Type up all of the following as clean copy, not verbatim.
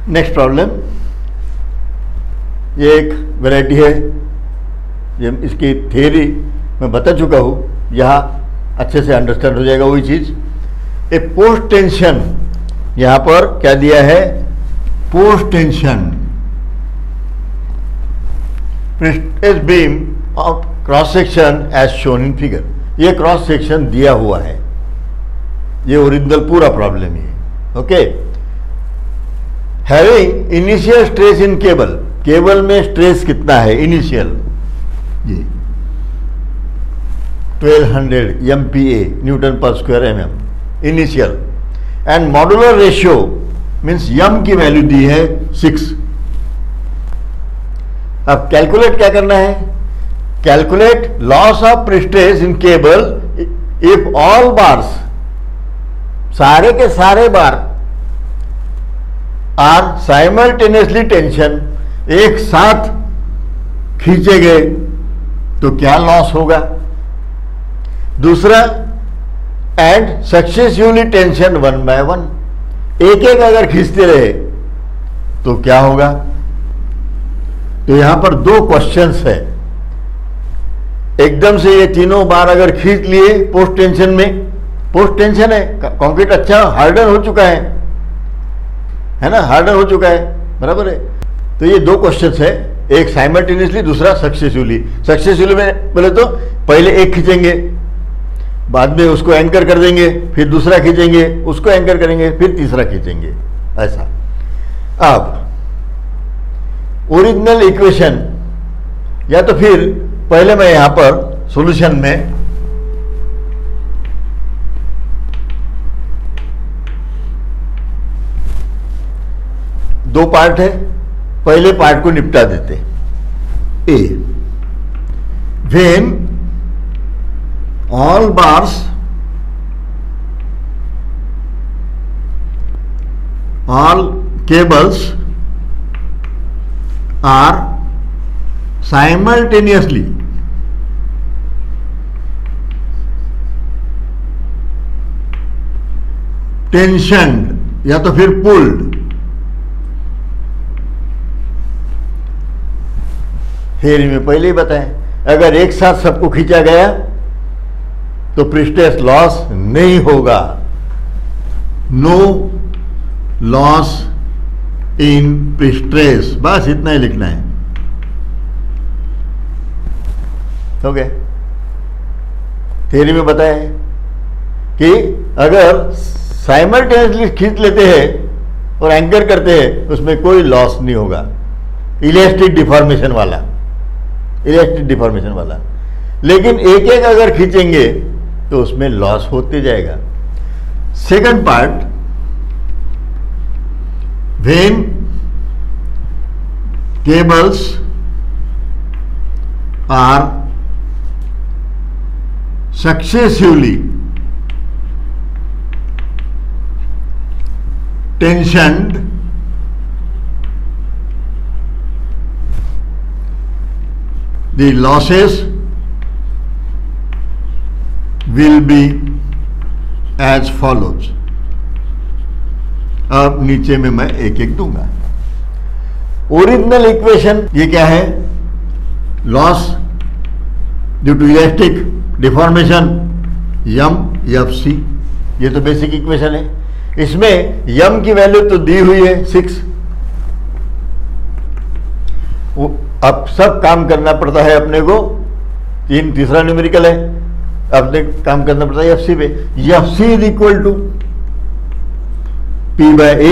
Next problem, ये एक variety है, ये इसकी थियरी मैं बता चुका हूँ, यहाँ अच्छे से अंडरस्टैंड हो जाएगा वही चीज़। ए पोस्ट टेंशन, यहाँ पर क्या दिया है, post tension prestressed beam of cross section as shown in figure. ये क्रॉस सेक्शन दिया हुआ है, ये ओरिजिनल पूरा प्रॉब्लम है। Okay, having initial stress in cable, cable में स्ट्रेस कितना है इनिशियल, ये 1200 MPa newton per square mm initial, and modular ratio means m की वैल्यू दी है 6। अब कैलकुलेट क्या करना है, calculate loss of prestige in cable if all bars, सारे के सारे बार आर साइमल्टेनियसली टेंशन, एक साथ खींचे गए तो क्या लॉस होगा। दूसरा, एंड सक्सेसिवली टेंशन 1 by 1, एक एक अगर खींचते रहे तो क्या होगा। तो यहां पर दो क्वेश्चंस है, एकदम से ये तीनों बार अगर खींच लिए पोस्ट टेंशन में, पोस्ट टेंशन है, कंक्रीट अच्छा हार्डन हो चुका है ना, हार्डन हो चुका है, बराबर है। तो ये दो क्वेश्चंस है, एक साइमल्टेनियसली, दूसरा सक्सेसिवली। सक्सेसिवली में बोले तो पहले एक खींचेंगे, बाद में उसको एंकर कर देंगे, फिर दूसरा खींचेंगे, उसको एंकर करेंगे, फिर तीसरा खींचेंगे, ऐसा। अब ओरिजिनल इक्वेशन, या तो फिर पहले मैं यहां पर सॉल्यूशन में दो पार्ट है, पहले पार्ट को निपटा देते। A, when all bars all cables are simultaneously tensioned या तो फिर पुल्ड, थियरी में पहले ही बताएं, अगर एक साथ सबको खींचा गया तो प्रेस्टेज लॉस नहीं होगा, नो लॉस इन प्रेस्टेज, बस इतना ही लिखना है। हो गया, थियरी में बताया है कि अगर साइमल्टेनियसली खींच लेते हैं और एंकर करते हैं उसमें कोई लॉस नहीं होगा, इलास्टिक डिफॉर्मेशन वाला, इलास्टिक डिफॉर्मेशन वाला। लेकिन एक एक अगर खींचेंगे तो उसमें लॉस होते जाएगा। Second part, when cables are successively tensioned, the losses will be as follows। अब नीचे में मैं एक एक दूंगा। ओरिजिनल इक्वेशन ये क्या है, loss due to elastic deformation um F C, ये तो बेसिक इक्वेशन है। इसमें यम की वैल्यू तो दी हुई है 6, अब सब काम करना पड़ता है अपने को, तीसरा न्यूमेरिकल है, अपने काम करना पड़ता है एफ सी पे। F C is equal to P by A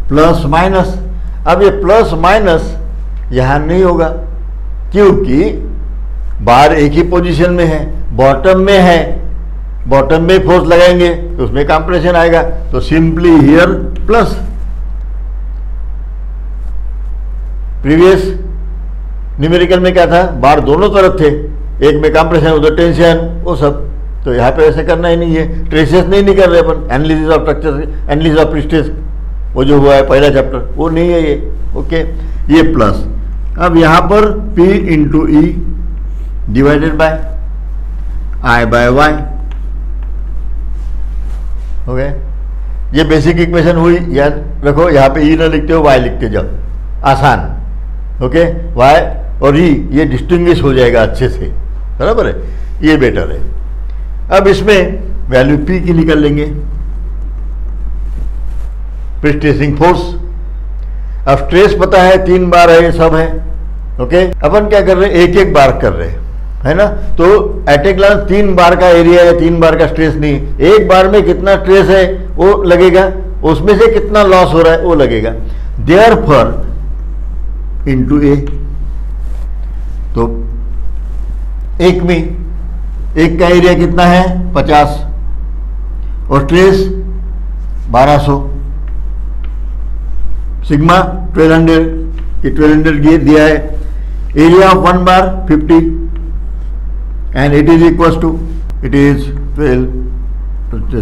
plus minus. अब ये प्लस माइनस यहां नहीं होगा क्योंकि बार एक ही पोजीशन में है, बॉटम में है, बॉटम में फोर्स लगाएंगे तो उसमें कंप्रेशन आएगा, तो simply here plus. Previous numerical में क्या था, बार दोनों तरफ थे, एक में कंप्रेशन उधर टेंशन, वो सब। तो यहाँ पे ऐसे करना ही नहीं है, ट्रेसेस नहीं कर रहे अपन, analysis of structure, analysis of prestress, वो जो हुआ है पहला चैप्टर, वो नहीं है ये। ओके, ये प्लस। अब यहाँ पर P into E divided by I by Y हो गए। ये बेसिक इक्वेशन हुई, याद रखो, यहाँ पे ई ना लिखते हो, वाई लिखते जाओ, आसान। ओके, वाई और ई ये डिस्टिंग्विश हो जाएगा अच्छे से, बराबर है, ये बेटर है। अब इसमें वैल्यू पी की निकाल लेंगे, प्रीस्ट्रेसिंग फोर्स। अब स्ट्रेस पता है 3 बार है, ये सब है। ओके, अपन क्या कर रहे हैं, एक एक बार कर रहे हैं, है ना। तो एट ए ग्लांस 3 बार का एरिया है, 3 बार का स्ट्रेस नहीं है। एक बार में कितना स्ट्रेस है वो लगेगा, उसमें से कितना लॉस हो रहा है वो लगेगा, देयरफॉर इनटू ए। तो एक में एक का एरिया कितना है 50 और स्ट्रेस 1200, सिग्मा 1200, ये 1200 दिया है। Area of 1 bar 50 and it is equals to, it is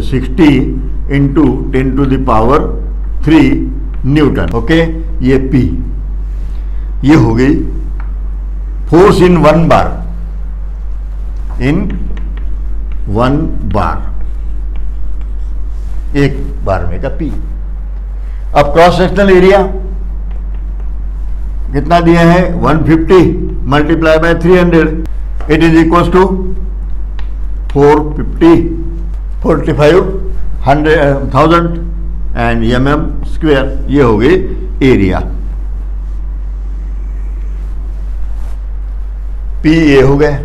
60 into 10 to the power 3 Newton. Okay, ये P, ये हो गई फोर्स इन 1 बार, इन 1 बार, एक बार में का P। अब क्रॉस सेक्शनल एरिया कितना दिया है 150 multiply by 300, it is equal to 45,000 and mm square. ये हो गई एरिया, P ये हो गया।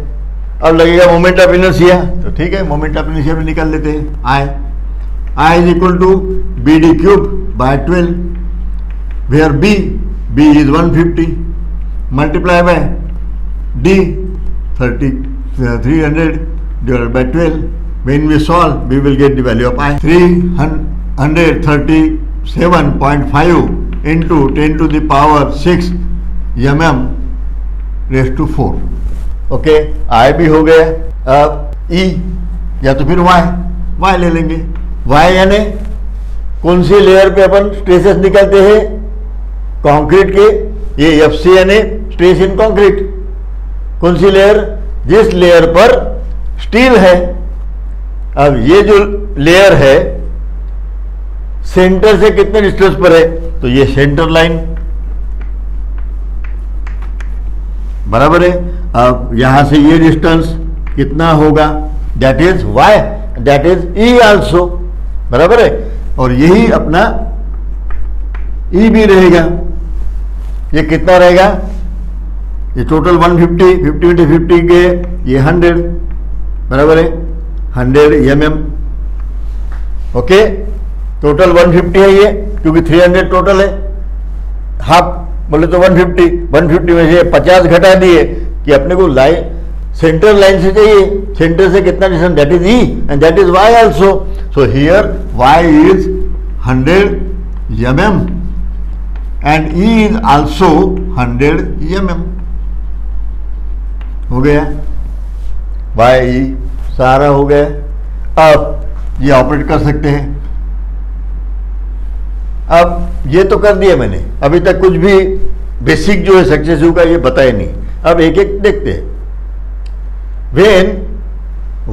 अब लगेगा मोमेंट ऑफ इनर्शिया, तो ठीक है, मोमेंट ऑफ इनर्शिया भी निकाल लेते हैं। I is equal to BD cube by 12, where B is 150 multiply by D 300 divided by 12. When we solve, we will get the value of I. 337.5 into 10 to the power 6 mm raised to 4. Okay, I भी हो गया। अब E या तो फिर Y ले लेंगे। Y यानी कौन सी लेयर पे अपन स्ट्रेसेस निकालते हैं, कंक्रीट के, ये FC यानी स्ट्रेस इन कंक्रीट। कौन सी लेयर, जिस लेयर पर स्टील है। अब ये जो लेयर है सेंटर से कितने डिस्टेंस पर है, तो ये सेंटर लाइन, बराबर है। अब यहां से ये डिस्टेंस कितना होगा, that is Y, that is E also, बराबर है। और यही अपना E भी रहेगा, ये कितना रहेगा, ये टोटल 150, 50 × 50 के ये 100, बराबर है, 100 mm। ओके, टोटल 150 है ये, क्योंकि 300 टोटल है, हाफ बोले तो 150 में से 50 घटा दिए कि अपने को लाइन, सेंटर लाइन से चाहिए, सेंटर से कितना distance, that is E and that is Y also. So here Y is 100 mm and E is also 100 mm। हो गया, Y E सारा हो गया। अब ये ऑपरेट कर सकते हैं। अब ये तो कर दिया मैंने, अभी तक कुछ भी बेसिक जो है सक्सेसिव का ये बताया नहीं। अब एक एक देखते हैं। When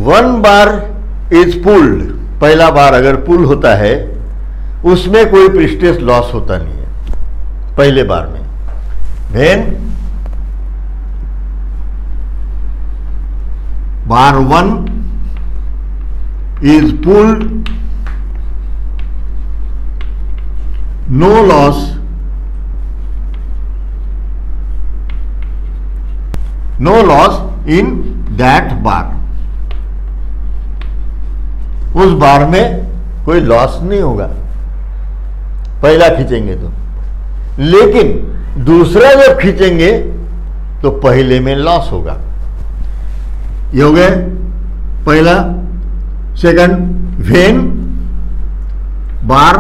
1 बार इज पुल्ड, पहला बार अगर पुल होता है उसमें कोई प्रीस्ट्रेस लॉस होता नहीं है पहले बार में। When bar 1 is pulled, no loss in that bar। उस बार में कोई लॉस नहीं होगा पहला खींचेंगे तो, लेकिन दूसरा जब खींचेंगे तो पहले में लॉस होगा। ये हो गया पहला। Second, when bar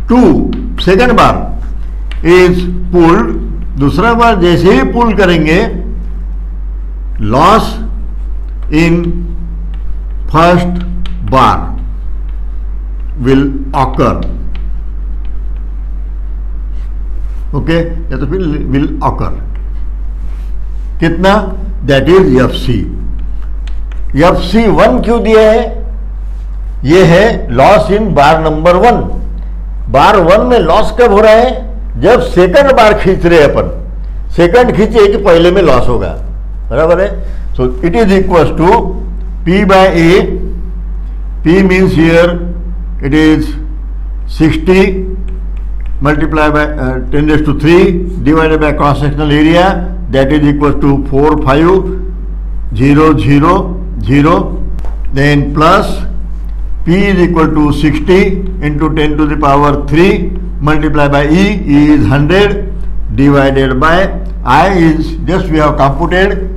2 second bar is pulled, दूसरा बार जैसे ही पुल करेंगे loss in first bar will occur. Okay, या तो फिर विल ऑकर कितना, दैट इज FC। FC 1 क्यों दिया है, ये है लॉस इन बार नंबर 1। बार 1 में लॉस कब हो रहा है? जब सेकंड बार खींच रहे अपन, सेकंड खींचे कि पहले में लॉस होगा, बराबर है। So it is equal to P by A। P means here it is 60 multiplied by 10 raised to 3 divided by cross sectional area, that is equal to 4 5 0 0 0, then plus P is equal to 60 into 10 to the power 3 multiplied by E is 100 divided by I is just we have computed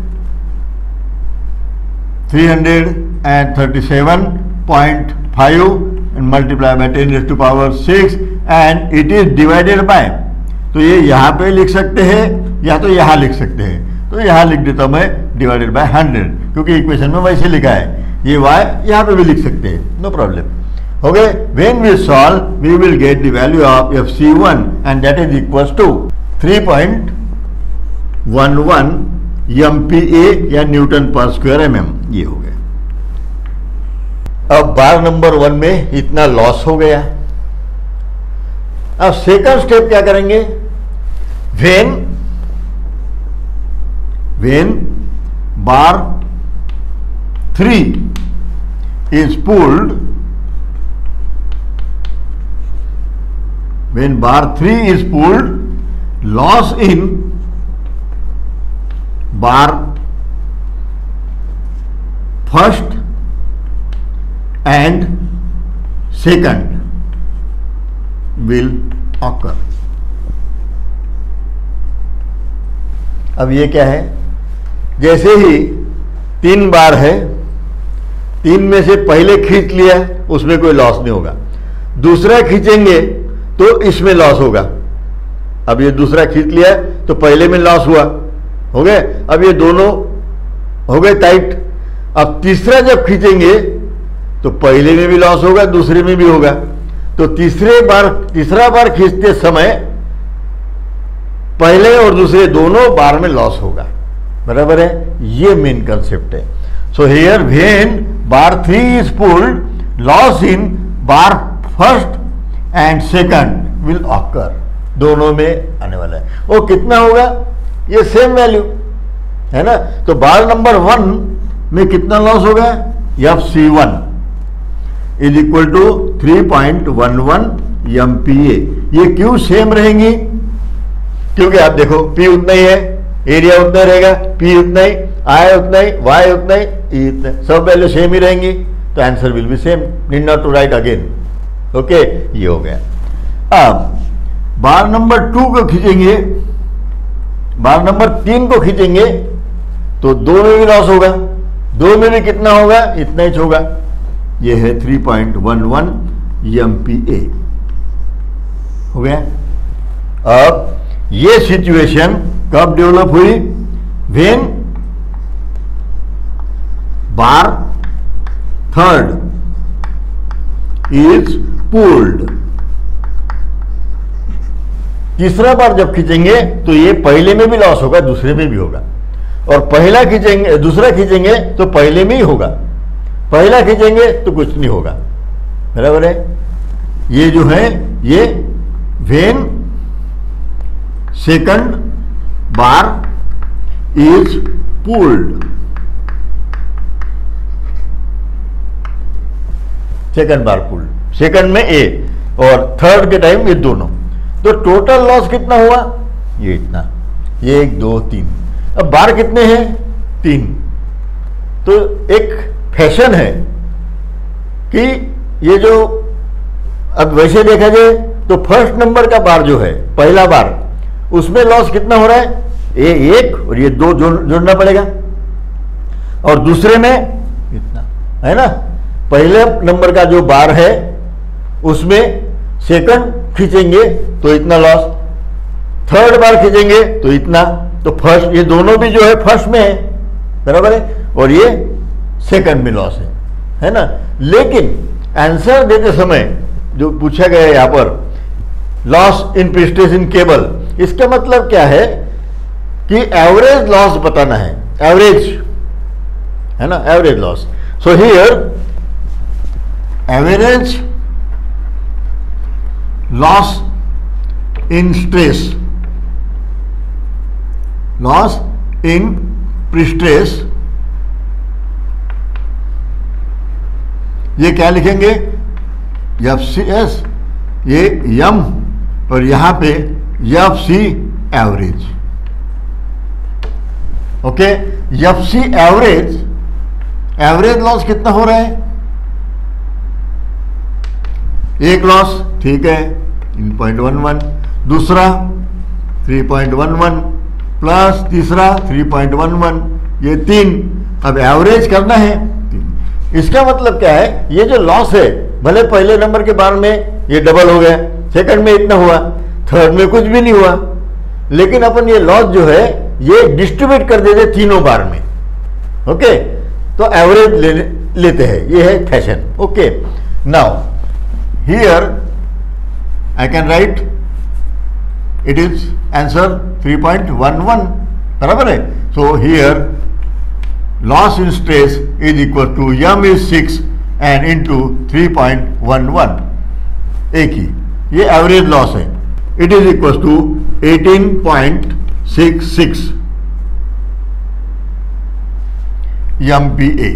337.5 and multiply by 10 raised to power 6 and it is divided by, तो ये यहाँ पे लिख सकते हैं या तो यहाँ लिख सकते हैं, तो यहाँ लिख देता हूँ मैं डिवाइडेड बाय 100, क्योंकि इक्वेशन में वैसे लिखा है। ये y यहाँ पे भी लिख सकते हैं, नो प्रॉब्लम। हो गए। When we solve we will get the value of FC1 and that is equals to 3.11 MPa या न्यूटन पर स्क्वायर mm। ये हो गया। अब बार नंबर 1 में इतना लॉस हो गया। अब सेकंड स्टेप क्या करेंगे? When bar 3 is pulled, when bar 3 is pulled, loss in bar first and second will occur। अब ये क्या है? जैसे ही 3 बार है, 3 में से पहले खींच लिया उसमें कोई लॉस नहीं होगा, दूसरा खींचेंगे तो इसमें लॉस होगा। अब ये दूसरा खींच लिया तो पहले में लॉस हुआ, हो गए। अब ये दोनों हो गए टाइट। अब तीसरा जब खींचेंगे तो पहले में भी लॉस होगा, दूसरे में भी होगा। तो तीसरा बार खींचते समय पहले और दूसरे दोनों बार में लॉस होगा, बराबर है। ये मेन कंसेप्ट है। So here when bar 3 is pulled, loss in bar first and second will occur, दोनों में आने वाला है। वो कितना होगा? ये सेम वैल्यू है ना। तो बार नंबर 1 में कितना लॉस होगा? FC1 is equal to 3.11 MPa। ये क्यों सेम रहेंगी? क्योंकि आप देखो P उतना ही है, एरिया उतना रहेगा, P उतना ही, I उतना ही, Y उतना ही, E उतना, सब वैल्यू सेम ही रहेंगी। तो answer will be same, need not to write again. Okay, ये हो गया। अब बार नंबर 2 को खींचेंगे, बार नंबर 3 को खींचेंगे तो 2 में भी लॉस होगा, 2 में भी कितना होगा? इतना ही होगा। ये है 3.11 MPa, हो गया। अब ये सिचुएशन कब डेवलप हुई? When bar 3rd is pulled. तीसरा बार जब खींचेंगे तो ये पहले में भी लॉस होगा, दूसरे में भी होगा। और पहला खींचेंगे, दूसरा खींचेंगे तो पहले में ही होगा, पहला खींचेंगे तो कुछ नहीं होगा, बराबर है। ये जो है ये when second bar is pulled, second bar pulled, second में ए और थर्ड के टाइम ये दोनों। तो टोटल लॉस कितना हुआ? ये इतना, 1 2 3। अब बार कितने हैं? 3। तो एक फैशन है कि ये जो, अब वैसे देखा जाए तो फर्स्ट नंबर का बार जो है, पहला बार, उसमें लॉस कितना हो रहा है? ये 1 और ये 2 जोड़ना पड़ेगा। और दूसरे में इतना है ना। पहले नंबर का जो बार है उसमें सेकंड खींचेंगे तो इतना लॉस, थर्ड बार खींचेंगे तो इतना। तो फर्स्ट, ये दोनों भी जो है फर्स्ट में है, बराबर है, और ये सेकंड में लॉस है ना। लेकिन आंसर देते समय जो पूछा गया है यहां पर, loss in prestige in cable, इसका मतलब क्या है कि एवरेज लॉस बताना है, एवरेज है ना, average loss. So here average loss in stress, loss in prestress, ये क्या लिखेंगे, FCS, ये यम और यहां पे FC average. Okay, FC average, average loss कितना हो रहा है, एक लॉस, ठीक है 3.11, दूसरा 3.11 प्लस तीसरा 3.11, ये 3, अब एवरेज करना है 3। इसका मतलब क्या है, ये जो लॉस है भले पहले नंबर के बार में ये डबल हो गया, सेकंड में इतना हुआ, थर्ड में कुछ भी नहीं हुआ, लेकिन अपन ये लॉस जो है ये डिस्ट्रीब्यूट कर देते तीनों बार में। ओके, तो एवरेज लेते हैं, ये है fashion. Okay, now here I can write it is answer 3.11, बराबर है। So here loss in stress is equal to yum is 6 and into 3.11, एक ही, ये एवरेज लॉस है। It is equal to 18.66 MPa।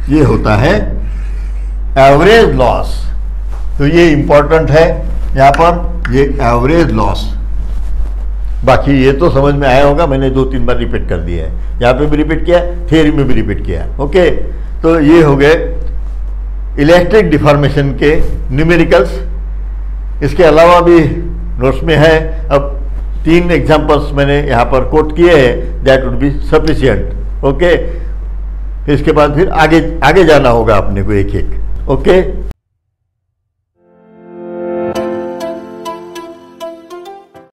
ये होता है एवरेज लॉस। तो ये इंपॉर्टेंट है यहां पर, ये एवरेज लॉस। बाकी ये तो समझ में आया होगा, मैंने 2-3 बार रिपीट कर दिया है, यहाँ पे भी रिपीट किया, थियरी में भी रिपीट किया। ओके, तो ये हो गए इलेक्ट्रिक डिफॉर्मेशन के न्यूमेरिकल्स। इसके अलावा भी नोट्स में है, अब 3 एग्जांपल्स मैंने यहाँ पर कोट किए हैं, that would be sufficient. Okay, इसके बाद फिर आगे जाना होगा अपने को एक एक। ओके।